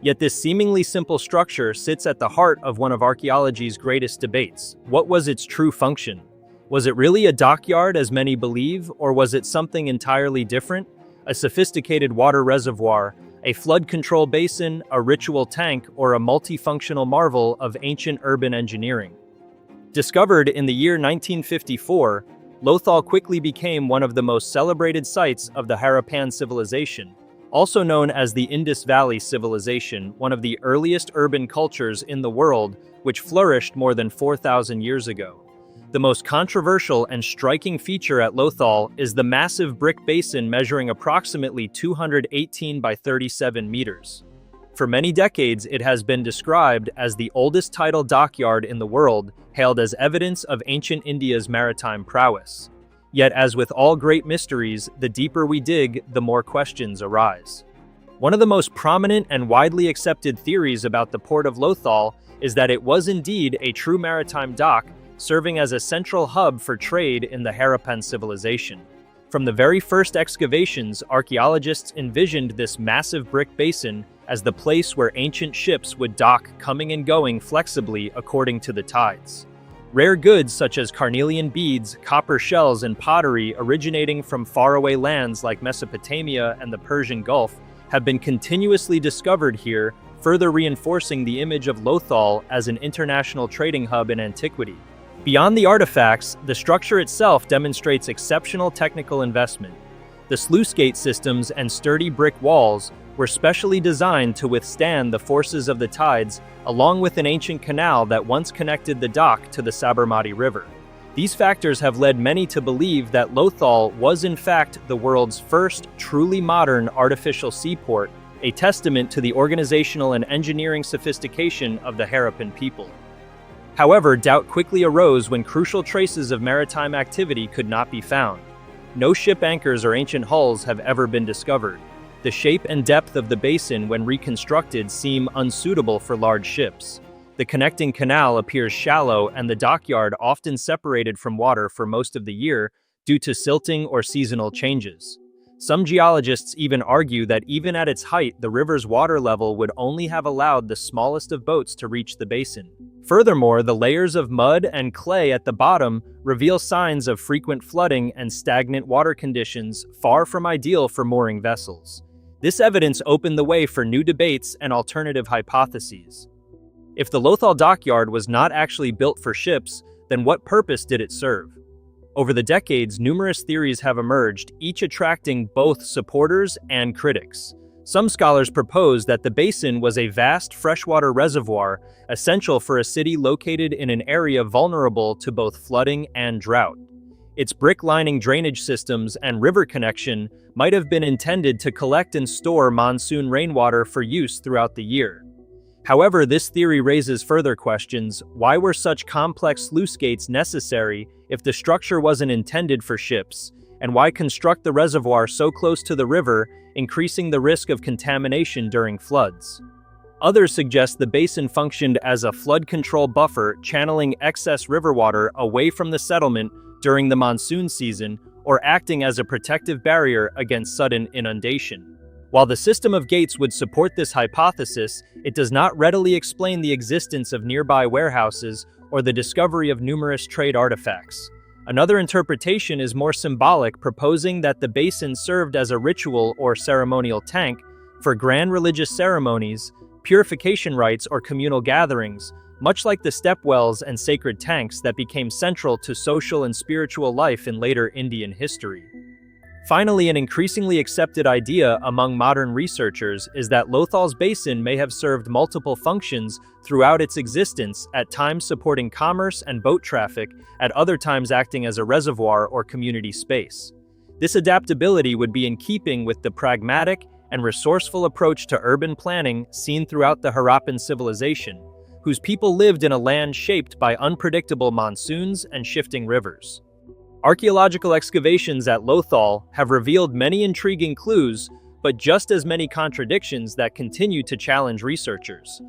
Yet this seemingly simple structure sits at the heart of one of archaeology's greatest debates. What was its true function? Was it really a dockyard, as many believe, or was it something entirely different? A sophisticated water reservoir, a flood control basin, a ritual tank, or a multifunctional marvel of ancient urban engineering? Discovered in the year 1954, Lothal quickly became one of the most celebrated sites of the Harappan civilization, also known as the Indus Valley Civilization, one of the earliest urban cultures in the world, which flourished more than 4,000 years ago. The most controversial and striking feature at Lothal is the massive brick basin measuring approximately 218 by 37 meters. For many decades, it has been described as the oldest tidal dockyard in the world, hailed as evidence of ancient India's maritime prowess. Yet, as with all great mysteries, the deeper we dig, the more questions arise. One of the most prominent and widely accepted theories about the port of Lothal is that it was indeed a true maritime dock, serving as a central hub for trade in the Harappan civilization. From the very first excavations, archaeologists envisioned this massive brick basin as the place where ancient ships would dock, coming and going flexibly according to the tides. Rare goods such as carnelian beads, copper shells, and pottery originating from faraway lands like Mesopotamia and the Persian Gulf have been continuously discovered here, further reinforcing the image of Lothal as an international trading hub in antiquity. Beyond the artifacts, the structure itself demonstrates exceptional technical investment. The sluice gate systems and sturdy brick walls were specially designed to withstand the forces of the tides, along with an ancient canal that once connected the dock to the Sabarmati River. These factors have led many to believe that Lothal was in fact the world's first truly modern artificial seaport, a testament to the organizational and engineering sophistication of the Harappan people. However, doubt quickly arose when crucial traces of maritime activity could not be found. No ship anchors or ancient hulls have ever been discovered. The shape and depth of the basin when reconstructed seem unsuitable for large ships. The connecting canal appears shallow and the dockyard often separated from water for most of the year due to silting or seasonal changes. Some geologists even argue that even at its height, the river's water level would only have allowed the smallest of boats to reach the basin. Furthermore, the layers of mud and clay at the bottom reveal signs of frequent flooding and stagnant water conditions, far from ideal for mooring vessels. This evidence opened the way for new debates and alternative hypotheses. If the Lothal dockyard was not actually built for ships, then what purpose did it serve? Over the decades, numerous theories have emerged, each attracting both supporters and critics. Some scholars propose that the basin was a vast freshwater reservoir, essential for a city located in an area vulnerable to both flooding and drought. Its brick-lining drainage systems and river connection might have been intended to collect and store monsoon rainwater for use throughout the year. However, this theory raises further questions. Why were such complex sluice gates necessary, if the structure wasn't intended for ships, and why construct the reservoir so close to the river, increasing the risk of contamination during floods. Others suggest the basin functioned as a flood control buffer, channeling excess river water away from the settlement during the monsoon season, or acting as a protective barrier against sudden inundation. While the system of gates would support this hypothesis, it does not readily explain the existence of nearby warehouses or the discovery of numerous trade artifacts. Another interpretation is more symbolic, proposing that the basin served as a ritual or ceremonial tank for grand religious ceremonies, purification rites, or communal gatherings, much like the stepwells and sacred tanks that became central to social and spiritual life in later Indian history. Finally, an increasingly accepted idea among modern researchers is that Lothal's basin may have served multiple functions throughout its existence, at times supporting commerce and boat traffic, at other times acting as a reservoir or community space. This adaptability would be in keeping with the pragmatic and resourceful approach to urban planning seen throughout the Harappan civilization, whose people lived in a land shaped by unpredictable monsoons and shifting rivers. Archaeological excavations at Lothal have revealed many intriguing clues, but just as many contradictions that continue to challenge researchers.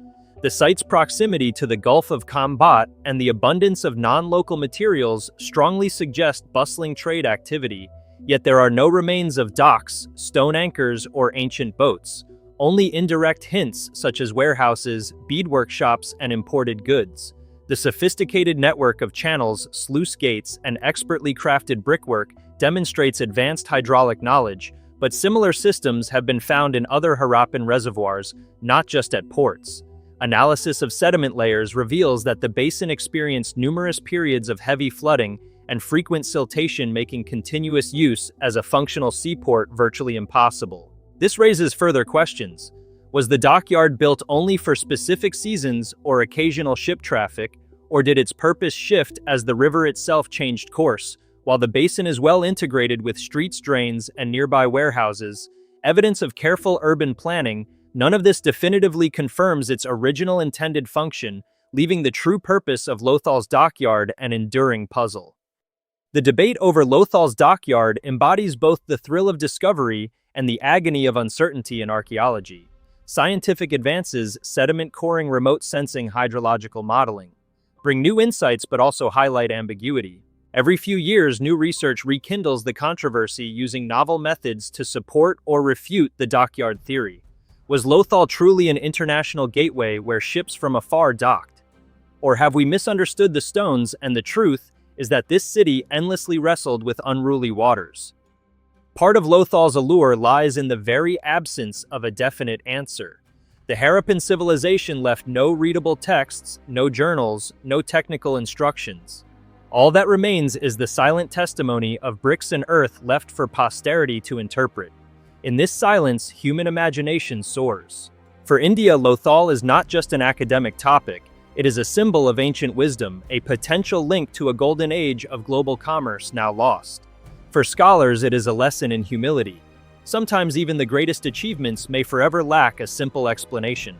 The site's proximity to the Gulf of Khambat and the abundance of non-local materials strongly suggest bustling trade activity, yet there are no remains of docks, stone anchors, or ancient boats, only indirect hints such as warehouses, bead workshops, and imported goods. The sophisticated network of channels, sluice gates, and expertly crafted brickwork demonstrates advanced hydraulic knowledge, but similar systems have been found in other Harappan reservoirs, not just at ports. Analysis of sediment layers reveals that the basin experienced numerous periods of heavy flooding and frequent siltation, making continuous use as a functional seaport virtually impossible. This raises further questions. Was the dockyard built only for specific seasons or occasional ship traffic, or did its purpose shift as the river itself changed course? While the basin is well integrated with streets, drains, and nearby warehouses, evidence of careful urban planning, none of this definitively confirms its original intended function, leaving the true purpose of Lothal's dockyard an enduring puzzle. The debate over Lothal's dockyard embodies both the thrill of discovery and the agony of uncertainty in archaeology. Scientific advances, sediment coring, remote sensing, hydrological modeling, bring new insights but also highlight ambiguity. Every few years, new research rekindles the controversy, using novel methods to support or refute the dockyard theory. Was Lothal truly an international gateway where ships from afar docked? Or have we misunderstood the stones, and the truth is that this city endlessly wrestled with unruly waters? Part of Lothal's allure lies in the very absence of a definite answer. The Harappan civilization left no readable texts, no journals, no technical instructions. All that remains is the silent testimony of bricks and earth left for posterity to interpret. In this silence, human imagination soars. For India, Lothal is not just an academic topic, it is a symbol of ancient wisdom, a potential link to a golden age of global commerce now lost. For scholars, it is a lesson in humility. Sometimes even the greatest achievements may forever lack a simple explanation.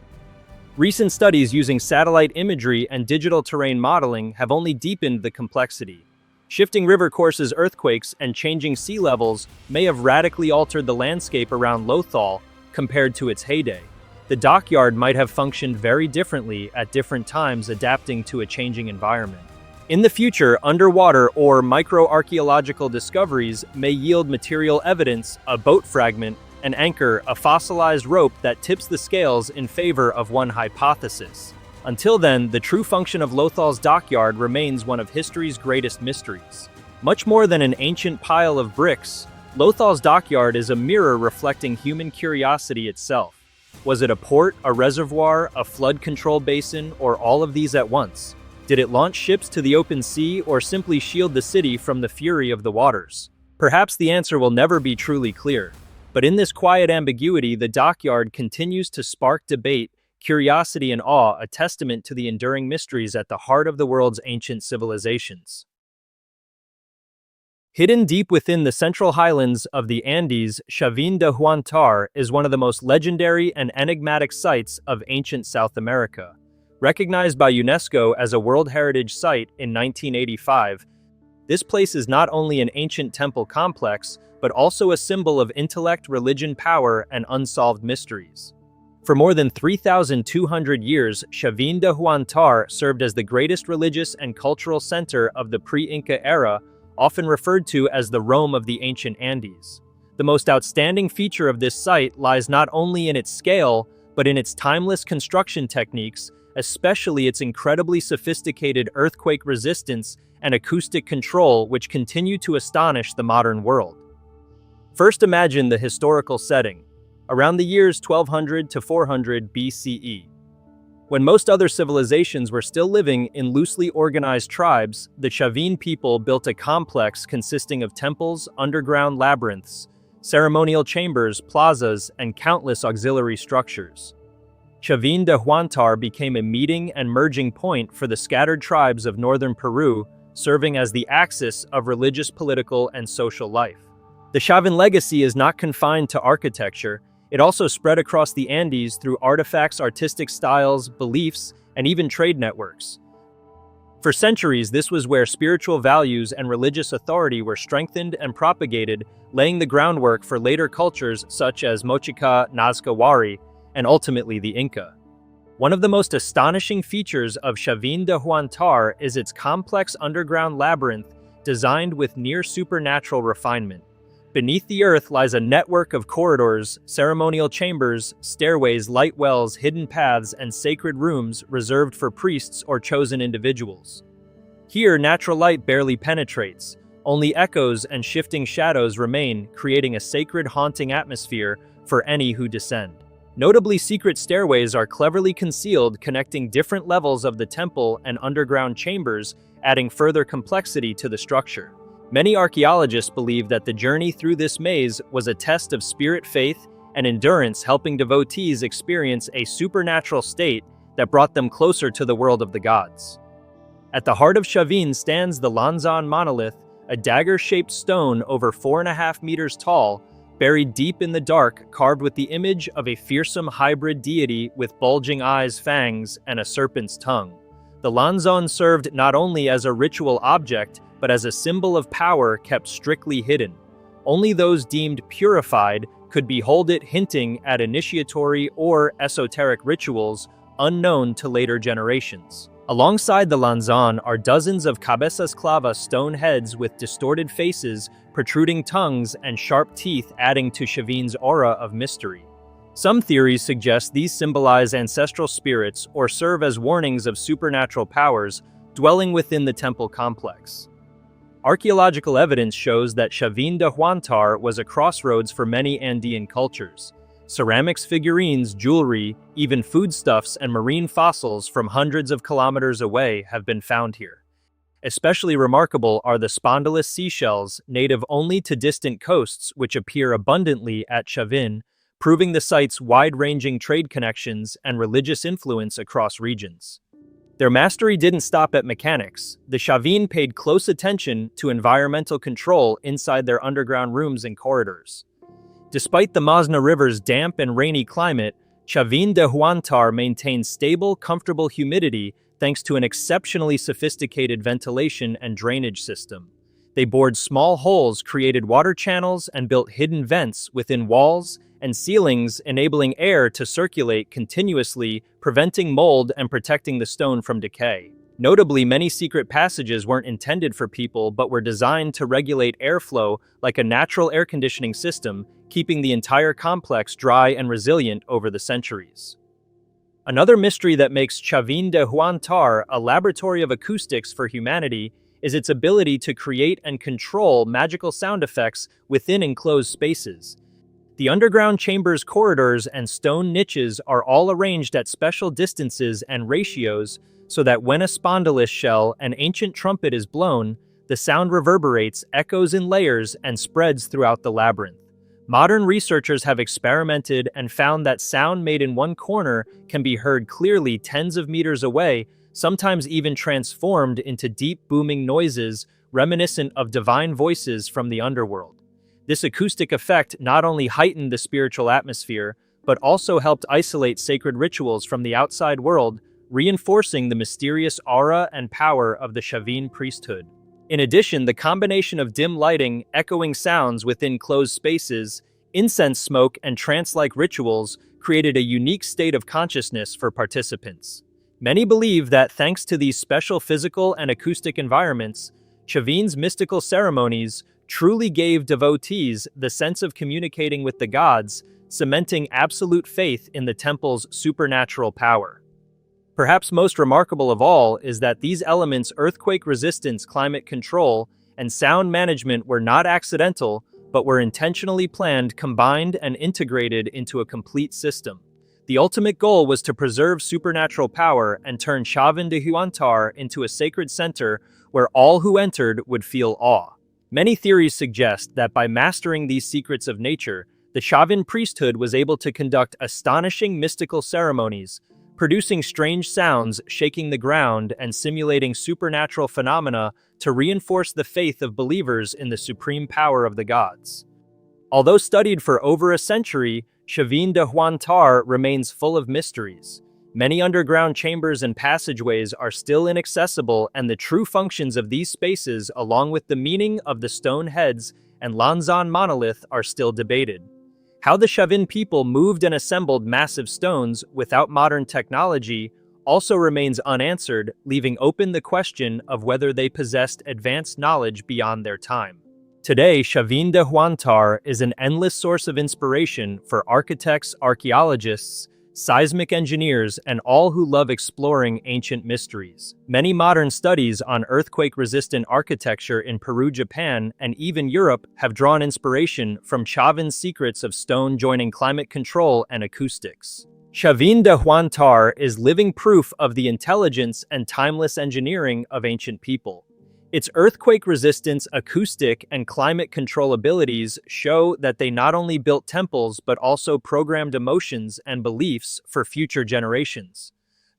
Recent studies using satellite imagery and digital terrain modeling have only deepened the complexity. Shifting river courses, earthquakes, and changing sea levels may have radically altered the landscape around Lothal compared to its heyday. The dockyard might have functioned very differently at different times, adapting to a changing environment. In the future, underwater or microarchaeological discoveries may yield material evidence, a boat fragment, an anchor, a fossilized rope that tips the scales in favor of one hypothesis. Until then, the true function of Lothal's dockyard remains one of history's greatest mysteries. Much more than an ancient pile of bricks, Lothal's dockyard is a mirror reflecting human curiosity itself. Was it a port, a reservoir, a flood control basin, or all of these at once? Did it launch ships to the open sea or simply shield the city from the fury of the waters? Perhaps the answer will never be truly clear. But in this quiet ambiguity, the dockyard continues to spark debate, curiosity, and awe, a testament to the enduring mysteries at the heart of the world's ancient civilizations. Hidden deep within the central highlands of the Andes, Chavin de Huantar is one of the most legendary and enigmatic sites of ancient South America. Recognized by UNESCO as a World Heritage Site in 1985, This place is not only an ancient temple complex, but also a symbol of intellect, religion, power, and unsolved mysteries. For more than 3,200 years, Chavin de Huantar served as the greatest religious and cultural center of the pre-Inca era, often referred to as the Rome of the ancient Andes. The most outstanding feature of this site lies not only in its scale, but in its timeless construction techniques, especially its incredibly sophisticated earthquake resistance and acoustic control, which continue to astonish the modern world. First, imagine the historical setting, around the years 1200 to 400 BCE. When most other civilizations were still living in loosely organized tribes, the Chavin people built a complex consisting of temples, underground labyrinths, ceremonial chambers, plazas, and countless auxiliary structures. Chavin de Huantar became a meeting and merging point for the scattered tribes of northern Peru, serving as the axis of religious, political, and social life. The Chavin legacy is not confined to architecture. It also spread across the Andes through artifacts, artistic styles, beliefs, and even trade networks. For centuries, this was where spiritual values and religious authority were strengthened and propagated, laying the groundwork for later cultures such as Mochica, Nazca Wari, and ultimately the Inca. One of the most astonishing features of Chavin de Huantar is its complex underground labyrinth designed with near supernatural refinement. Beneath the earth lies a network of corridors, ceremonial chambers, stairways, light wells, hidden paths, and sacred rooms reserved for priests or chosen individuals. Here, natural light barely penetrates. Only echoes and shifting shadows remain, creating a sacred, haunting atmosphere for any who descend. Notably, secret stairways are cleverly concealed, connecting different levels of the temple and underground chambers, adding further complexity to the structure. Many archaeologists believe that the journey through this maze was a test of spirit, faith, and endurance, helping devotees experience a supernatural state that brought them closer to the world of the gods. At the heart of Chavin stands the Lanzon monolith, a dagger-shaped stone over 4.5 meters tall, buried deep in the dark, carved with the image of a fearsome hybrid deity with bulging eyes, fangs, and a serpent's tongue. The Lanzon served not only as a ritual object, but as a symbol of power kept strictly hidden. Only those deemed purified could behold it, hinting at initiatory or esoteric rituals unknown to later generations. Alongside the Lanzon are dozens of cabezas clavas stone heads with distorted faces, protruding tongues, and sharp teeth, adding to Chavin's aura of mystery. Some theories suggest these symbolize ancestral spirits or serve as warnings of supernatural powers dwelling within the temple complex. Archaeological evidence shows that Chavin de Huantar was a crossroads for many Andean cultures. Ceramics, figurines, jewelry, even foodstuffs and marine fossils from hundreds of kilometers away have been found here. Especially remarkable are the spondylus seashells, native only to distant coasts, which appear abundantly at Chavin, proving the site's wide-ranging trade connections and religious influence across regions. Their mastery didn't stop at mechanics. The Chavin paid close attention to environmental control inside their underground rooms and corridors. Despite the Masna River's damp and rainy climate, Chavin de Huantar maintains stable, comfortable humidity thanks to an exceptionally sophisticated ventilation and drainage system. They bored small holes, created water channels, and built hidden vents within walls and ceilings, enabling air to circulate continuously, preventing mold and protecting the stone from decay. Notably, many secret passages weren't intended for people but were designed to regulate airflow like a natural air conditioning system, keeping the entire complex dry and resilient over the centuries. Another mystery that makes Chavin de Huantar a laboratory of acoustics for humanity is its ability to create and control magical sound effects within enclosed spaces. The underground chambers, corridors, and stone niches are all arranged at special distances and ratios so that when a spondylus shell, an ancient trumpet, is blown, the sound reverberates, echoes in layers, and spreads throughout the labyrinth. Modern researchers have experimented and found that sound made in one corner can be heard clearly tens of meters away, sometimes even transformed into deep booming noises reminiscent of divine voices from the underworld. This acoustic effect not only heightened the spiritual atmosphere, but also helped isolate sacred rituals from the outside world, reinforcing the mysterious aura and power of the Chavin priesthood. In addition, the combination of dim lighting, echoing sounds within closed spaces, incense smoke, and trance-like rituals created a unique state of consciousness for participants. Many believe that thanks to these special physical and acoustic environments, Chavin's mystical ceremonies truly gave devotees the sense of communicating with the gods, cementing absolute faith in the temple's supernatural power. Perhaps most remarkable of all is that these elements, earthquake resistance, climate control, and sound management, were not accidental, but were intentionally planned, combined, and integrated into a complete system. The ultimate goal was to preserve supernatural power and turn Chavin de Huantar into a sacred center where all who entered would feel awe. Many theories suggest that by mastering these secrets of nature, the Chavin priesthood was able to conduct astonishing mystical ceremonies, producing strange sounds, shaking the ground, and simulating supernatural phenomena to reinforce the faith of believers in the supreme power of the gods. Although studied for over a century, Chavin de Huantar remains full of mysteries. Many underground chambers and passageways are still inaccessible, and the true functions of these spaces, along with the meaning of the stone heads and Lanzan monolith, are still debated. How the Chavin people moved and assembled massive stones without modern technology also remains unanswered, leaving open the question of whether they possessed advanced knowledge beyond their time. Today, Chavin de Huantar is an endless source of inspiration for architects, archaeologists, seismic engineers, and all who love exploring ancient mysteries. Many modern studies on earthquake-resistant architecture in Peru, Japan, and even Europe have drawn inspiration from Chavin's secrets of stone joining climate control and acoustics. Chavin de Huantar is living proof of the intelligence and timeless engineering of ancient people. Its earthquake resistance, acoustic, and climate control abilities show that they not only built temples but also programmed emotions and beliefs for future generations.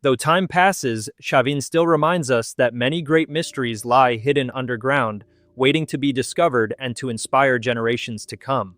Though time passes, Chavin still reminds us that many great mysteries lie hidden underground, waiting to be discovered and to inspire generations to come.